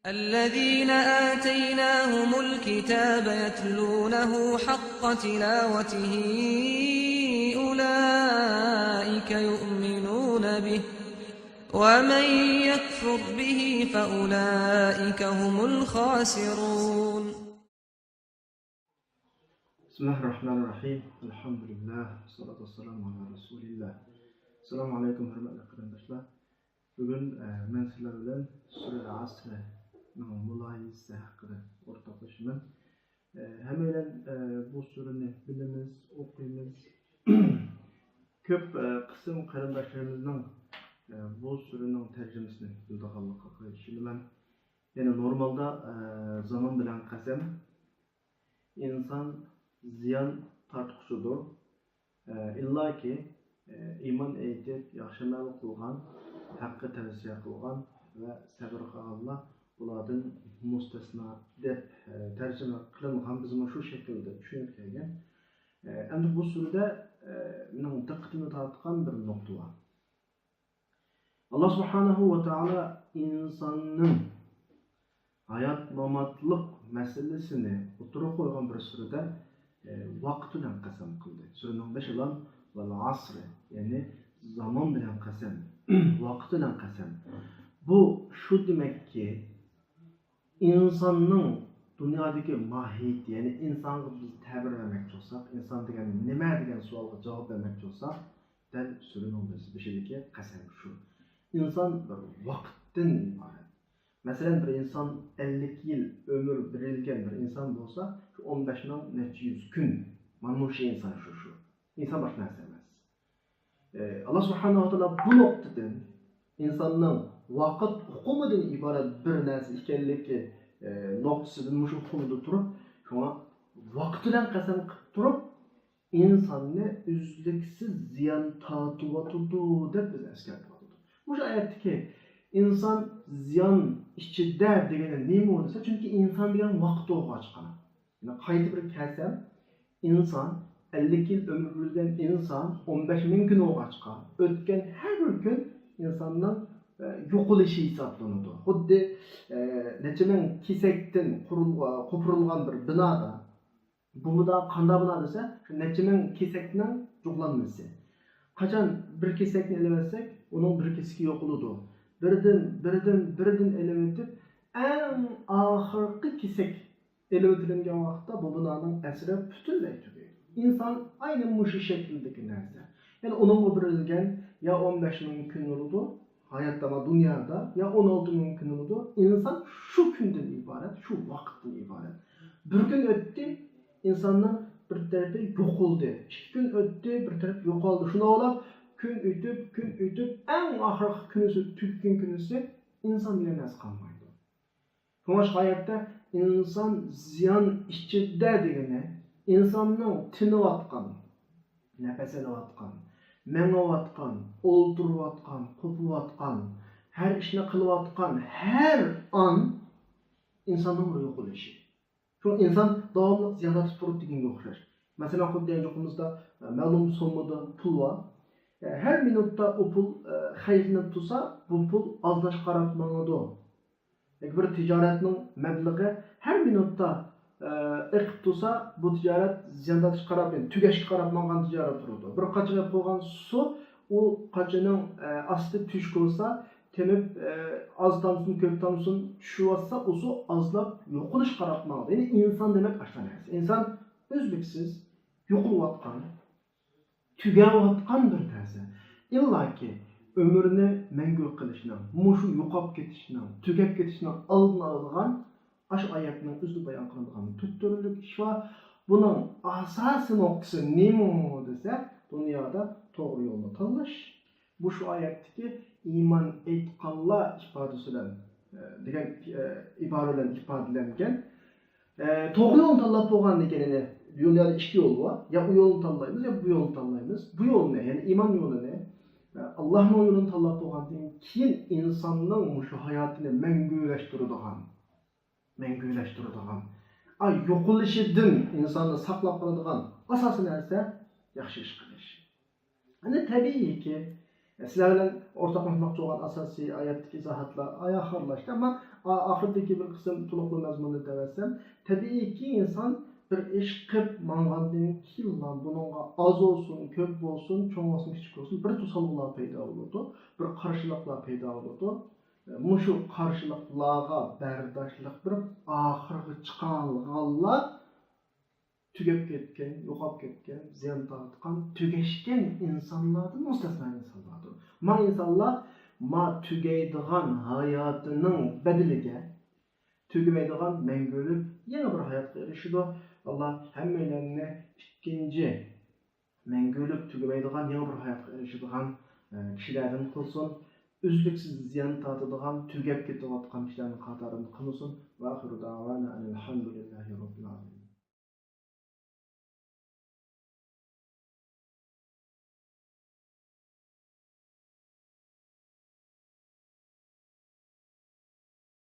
الذين آتيناهم الكتاب يتلونه حق تلاوته أولئك يؤمنون به ومن يكفر به فأولئك هم الخاسرون. بسم الله الرحمن الرحيم. الحمد لله. Salatu wassalamu ala Rasulillah. Assalamu alaikum hörmətli qardaşlar. Bugün mən sizlər bilan Sura Asr'ın mülayizəsi haqqında ortaqlaşıram. Həmən bu surəni bilimiz, oxuyumuz. Köp qism qarindaşlarımızın bu surənin tərcüməsini bildiğanlıqqa qeşiləmən. Yəni normalda zaman bilan qasam insan ziyan tartışıdır. İlla ki iman etib, yaxşı əməl qılğan, haqqı tavsiyə qılğan və səbr qılğanlar bulardan müstəsna deb tərcümə qılınğan bizim şu şəkildə düşünüb gələn. Əmdi bu surədə mənim diqqətimi tartqan bir nöqtə var. Allah Subhanahu wa Ta'ala insanın hayat mamatlıq məsələsini oturuq qoyğan bir surədə vaqt bilan qasam qıldı. Surənin başı olan vel asr, yani zaman bilan qasam, vaqt bilan qasam. Bu şu demek ki insanın dünyadaki mahiyeti, yani insanı biz təbir vermekçi olsak, insan degen nima degan savolga javob vermekçi olsak, dal surənin başındaki qasam şu. İnsan bir vaqtdan ibaret. Mesela bir insan 50 yıl ömür verilgen bir insan olsa, 15'den neçə yüz gün, mana şu insan şu. İnsan başına sevmez. Allah Subhanahu wa Ta'ala bu noktadan insanın vaqt hukumundan ibaret bir narsa ekanligi noktasidan şu hukumda turib, şuna vaqt bilan qasam qilib turib, insonni uzluksiz ziyon tortyapti deb biz eskartyapmiz. Bu oyatdagi insan ziyan içinde degeni nima bo'lsa, çünkü insan degan vaqt o'g'achqan. Yani qayta bir kasam insan 50 yıl ömür verilgan insan 15 ming kun o'g'achqan. O'tgan har bir kun insonning yo'qolishi hisoblanadi. Xuddi necha ming kesakdan qo'pirilgan bir binoda. Bu bino qanday bino desa, shu necha ming kesakning yo'qlanmasi. Qachon bir kesakni elamasak, uning bir kesaki yo'qoladi. Birden elib o'tib, eng oxirgi kesak elib o'tilgan vaqtda bu binoning asri butunlay tugaydi. İnsan aynı muşu şeklindeki narsa. Yani onun birilgan ya 15 ming kun bo'ladi, hayotda va dunyoda, ya 16 ming kun bo'ladi. İnsan şu kundan ibaret, şu vaqtdan ibaret. Bir gün o'tdi, insonning bir tarafi yo'qoldi. 2 kun o'tdi, bir taraf yo'qoldi. Shuni olib gün ötüp en ahırkı günüsü, tükkin günüsü insan bile nas kalmaydı. Sonuç hayatta insan ziyan içinde degene, insanın tini vatkan, nefesini vatkan, meni vatkan, oldurup vatkan, kopu vatkan, her işini kılı vatkan, her an insanın yok oluşu. Çünkü insan devamlı ziyaret tutup degen yoklar. Mesela kuddeyen yokumuzda malum sommada pul var. Her minutta o pul xeyrini tutsa, bu pul azlaş qaratmanadı. Bir ticaretinin məbləği her minutta iqib tutsa, bu ticaret ziyandaş qaratmayın, tügeş qaratmagan ticaret dururdu. Bir qaçıga qo'ygan su, o qaçının aslı tüşk olsa, temip az tamsın, köp tamsın düşüp atsa, o su azlap yo'qolish qaratmanadı. Yani insan demek aşağı narsa. İnsan özlüksiz, yo'qolib atqan, tügəvatqan bir narsa. İlla ki ömrünü məngü qilishni, muşu yo'qab ketishni, tugab ketishni oldini olgan aş oyatning o'zida bayon qilingan tutturlik ish va buning asosiy nuqtasi nima desa, dunyoda to'g'ri yo'lni tanlash. Bu shu oyatdagi iymon etganlar ifodasidan degan ibora bilan ifodalangan. To'g'ri yo'lni tanlab bo'lgan deganini dünyada iki yol var. Ya bu yolu tanlayımız ya bu yolu tanlayımız. Bu yol ne? Yani iman yolu ne? Allah'ın yolunu tanlap olduğun kim insanın şu hayatını mengüleştirdiğin, ay yo'qolishidin insonni saqlab qoladigan asosiy narsa yaxshi ish qilish. Hani tabiiyki sizlar bilan o'rtoqlashmoqchi bo'lgan asosiy oyatdagi izohatlar oxirlashdi, ammo Ahirdeki bir kısım tuluqlu mazmunni dersem, tabii ki insan bir iş qilib mangandan keyin bununla az olsun, ko'p olsun, cho'ng olsun, kichik olsun bir to'solqlar paydo bo'ladi, bir qarshiliklar paydo bo'ladi. Mushu qarshiliklarga bardoshlik bir oxirgi chiqanlar tugab ketgan, yo'qolib ketgan, ziyon tortgan, tugashgan insonlardan mustasno insonlardir. Ma insonlar ma tugaydigan hayotining bedeliga tugamaydigan mangulik yana bir hayotga erishadi. Allah hammalarni ikkinchi mangulik tugamaydigan yana bir hayotga erishadigan kishilardan qilsin. Uzluksiz ziyon tortadigan, tugab ketayotgan kishilarning qatoridan qilsin. Va oxiru davana alhamdulillahi robbil alamin.